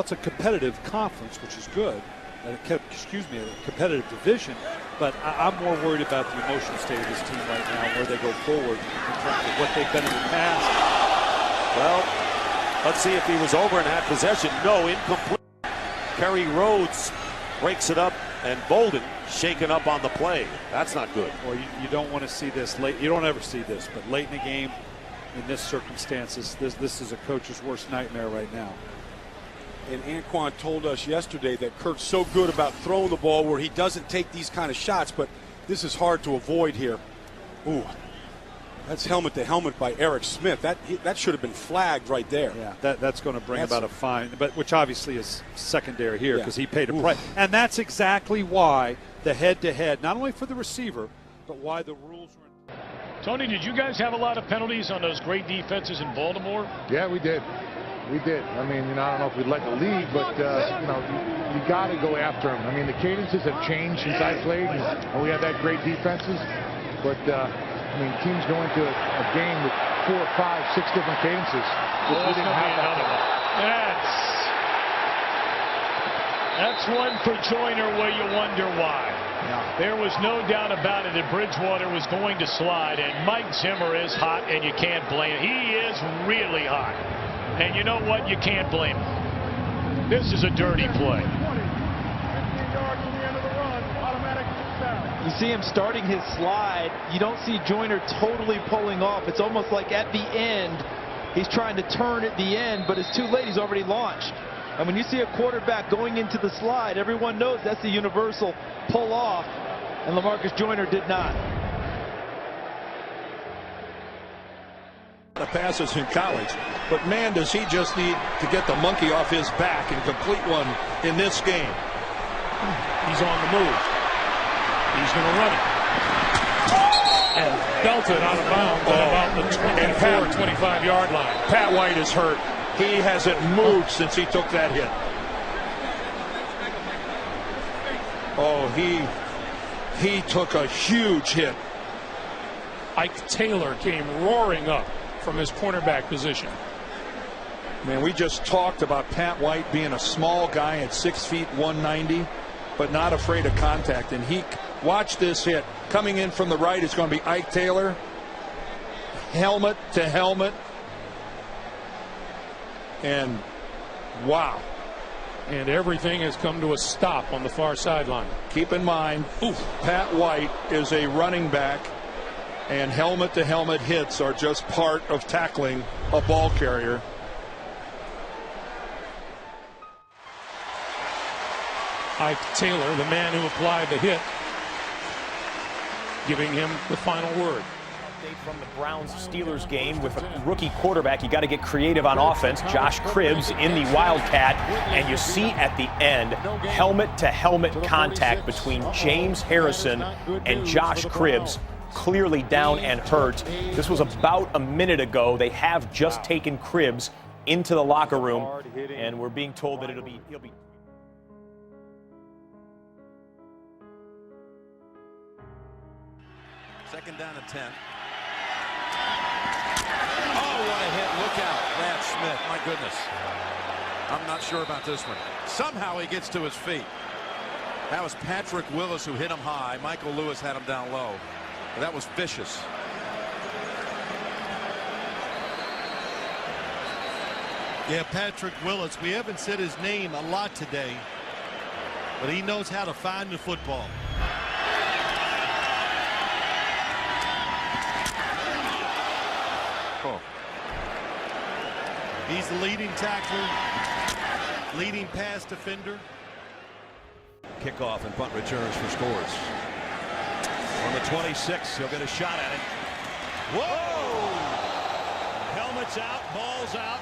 it's a competitive conference, which is good. Excuse me, a competitive division. But I'm more worried about the emotional state of this team right now, where they go forward in terms of what they've been in the past. Well, let's see if he was over and had possession. No, incomplete. Kerry Rhodes breaks it up, and Bolden shaken up on the play. That's not good. Well, you don't want to see this late. You don't ever see this, but late in the game, in this circumstances, this is a coach's worst nightmare right now. And Anquan told us yesterday that Kurt's so good about throwing the ball where he doesn't take these kind of shots, but this is hard to avoid here. Ooh, that's helmet to helmet by Eric Smith. That should have been flagged right there. Yeah, that's going to bring about a fine, but which obviously is secondary here because he paid a price. And that's exactly why the head-to-head, not only for the receiver, but why the rules were in. Tony, did you guys have a lot of penalties on those great defenses in Baltimore? Yeah, we did. We did. I mean, I don't know if we'd let the lead, but, you got to go after them. I mean, the cadences have changed since I played, and we had that great defenses. But, I mean, teams go into a game with 4, 5, 6 different cadences. We didn't have another one. That's one for Joyner where you wonder why. Yeah. There was no doubt about it that Bridgewater was going to slide, and Mike Zimmer is hot, and you can't blame him. He is really hot. And you know what? You can't blame him. This is a dirty play. You see him starting his slide. You don't see Joyner totally pulling off. It's almost like at the end, he's trying to turn at the end, but it's too late. He's already launched. And when you see a quarterback going into the slide, everyone knows that's the universal pull off, and LaMarcus Joyner did not. The passes in college, but man, does he just need to get the monkey off his back and complete one in this game. He's on the move. He's going to run it. And belted out of bounds at about the 25-yard line. Pat White is hurt. He hasn't moved since he took that hit. Oh, he took a huge hit. Ike Taylor came roaring up from his cornerback position. Man, we just talked about Pat White being a small guy at 6 feet 190, but not afraid of contact. And watch this hit. Coming in from the right is going to be Ike Taylor. Helmet to helmet. And wow. And everything has come to a stop on the far sideline. Keep in mind, Pat White is a running back, and helmet-to-helmet hits are just part of tackling a ball carrier. Ike Taylor, the man who applied the hit, giving him the final word. From the Browns-Steelers game with a rookie quarterback, you got to get creative on offense. Josh Cribbs in the Wildcat, and you see at the end helmet-to-helmet contact between James Harrison and Josh Cribbs, clearly down and hurt. This was about a minute ago. They have just taken Cribbs into the locker room, and we're being told that he'll be. Second down and 10. Oh, what a hit. Look out. Lance Smith. My goodness. I'm not sure about this one. Somehow he gets to his feet. That was Patrick Willis who hit him high. Michael Lewis had him down low. But that was vicious. Yeah, Patrick Willis. We haven't said his name a lot today, but he knows how to find the football. He's the leading tackler, leading pass defender. Kickoff and punt returns for scores. On the 26, he'll get a shot at it. Whoa! Helmet's out, ball's out.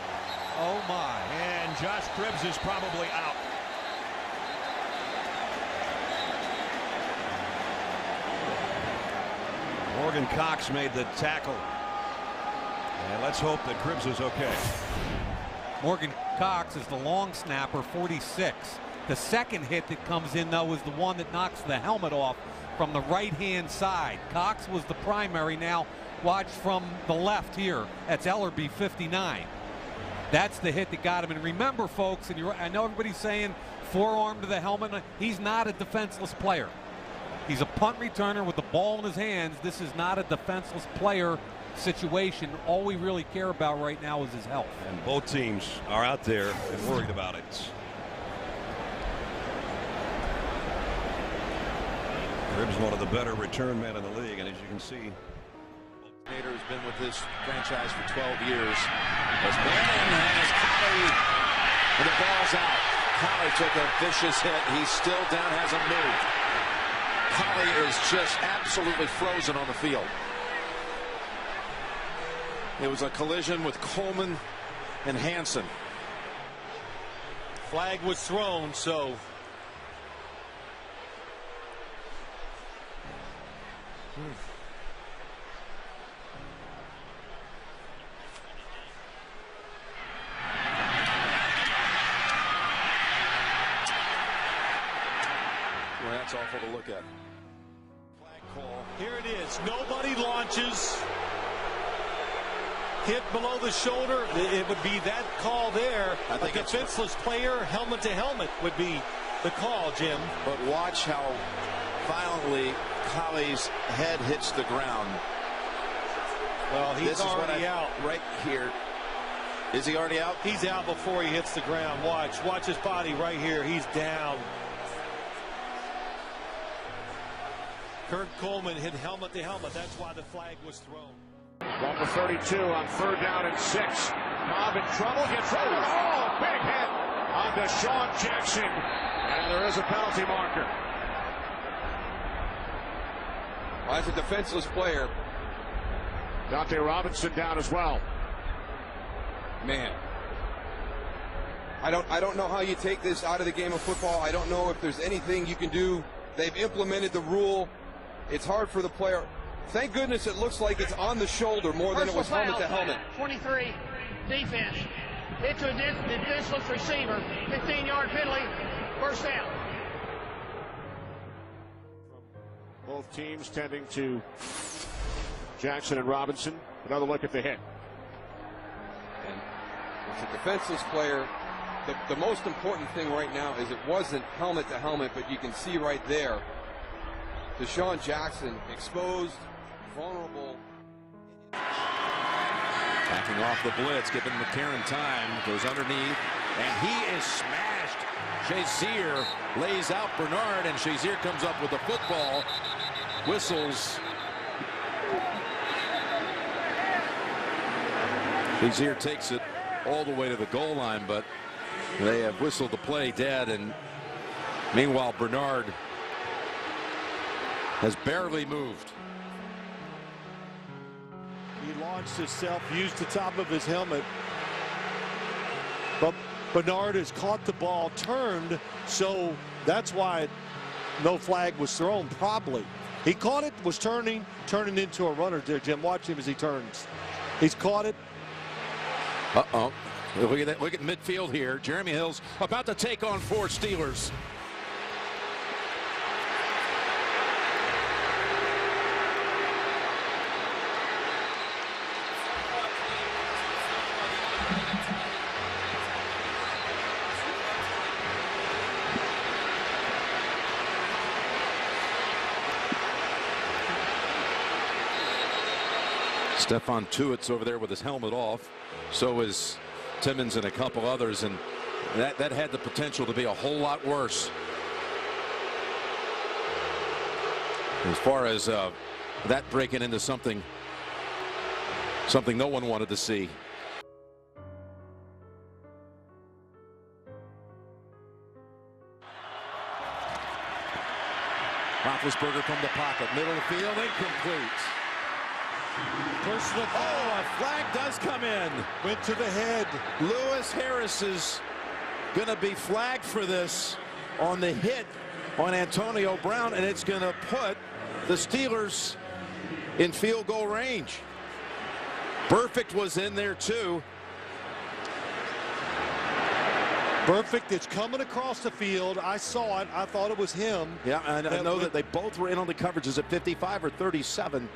Oh my. And Josh Cribbs is probably out. Morgan Cox made the tackle. And let's hope that Cribbs is okay. Morgan Cox is the long snapper, 46. The second hit that comes in, though, is the one that knocks the helmet off from the right-hand side. Cox was the primary. Now watch from the left here. That's Ellerby, 59. That's the hit that got him. And remember, folks, and I know everybody's saying forearm to the helmet. He's not a defenseless player. He's a punt returner with the ball in his hands. This is not a defenseless player situation. All we really care about right now is his health. And both teams are out there and worried about it. Cribbs, one of the better return men in the league, and as you can see, Nader has been with this franchise for 12 years. As Manning has Collie, and the ball's out. Collie took a vicious hit. He's still down, hasn't moved. Collie is just absolutely frozen on the field. It was a collision with Coleman and Hansen. Flag was thrown, so well, that's awful to look at. flag call. Here it is. Nobody launches. Hit below the shoulder. It would be that call there. I think a defenseless player, helmet to helmet, would be the call, Jim. But watch how violently Collie's head hits the ground. Well, he's already out. Right here. Is he already out? He's out before he hits the ground. Watch his body right here. He's down. Kurt Coleman hit helmet to helmet. That's why the flag was thrown. Ball for 32 on 3rd down and 6. Cobb in trouble, gets rid of it. Oh, big hit on Deshaun Jackson. And there is a penalty marker. Well, as a defenseless player, Dante Robinson down as well. man, I don't know how you take this out of the game of football. I don't know if there's anything you can do. They've implemented the rule. It's hard for the player. Thank goodness it looks like it's on the shoulder more than it was helmet to helmet. 23, defense. Hit to a defenseless receiver. 15-yard penalty. First down. Both teams tending to Jackson and Robinson. Another look at the hit. And as a defenseless player, the most important thing right now is it wasn't helmet to helmet, but you can see right there, Deshaun Jackson exposed, vulnerable. Backing off the blitz, giving McCarron time, goes underneath, and he is smashed. Shazier lays out Bernard, and Shazier comes up with the football, whistles. Shazier takes it all the way to the goal line, but they have whistled the play dead, and meanwhile Bernard has barely moved. He launched himself, used the top of his helmet, but Bernard has caught the ball, turned, so that's why no flag was thrown, probably. He caught it, was turning into a runner there, Jim. Watch him as he turns. He's caught it. Uh-oh. Look at that. Look at midfield here. Jeremy Hill's about to take on 4 Steelers. Stephon Tuitt's over there with his helmet off. So is Timmons and a couple others, and that had the potential to be a whole lot worse. As far as that breaking into something no one wanted to see. Roethlisberger from the pocket, middle of the field, incomplete. Personal foul. Oh, a flag does come in. Went to the head. Lewis Harris is going to be flagged for this on the hit on Antonio Brown, and it's going to put the Steelers in field goal range. Burfict was in there too. Burfict is coming across the field. I saw it. I thought it was him. Yeah, and I know that they both were in on the coverages at 55 or 37.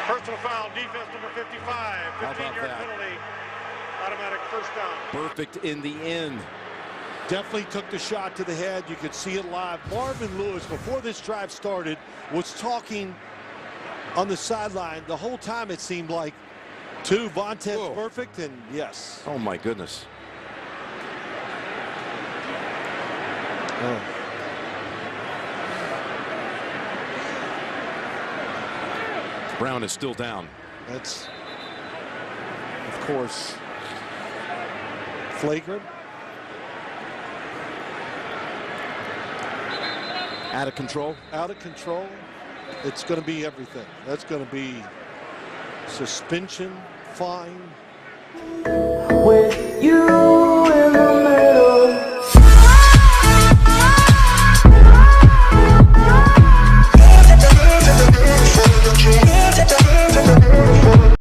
Personal foul, defense number 55. 15-yard penalty. Automatic first down. Perfect in the end. Definitely took the shot to the head. You could see it live. Marvin Lewis, before this drive started, was talking on the sideline the whole time. It seemed like to Vontez perfect, and yes. Oh my goodness. Brown is still down. That's, of course, flagrant. Out of control. Out of control. It's going to be everything. That's going to be suspension, fine. With you.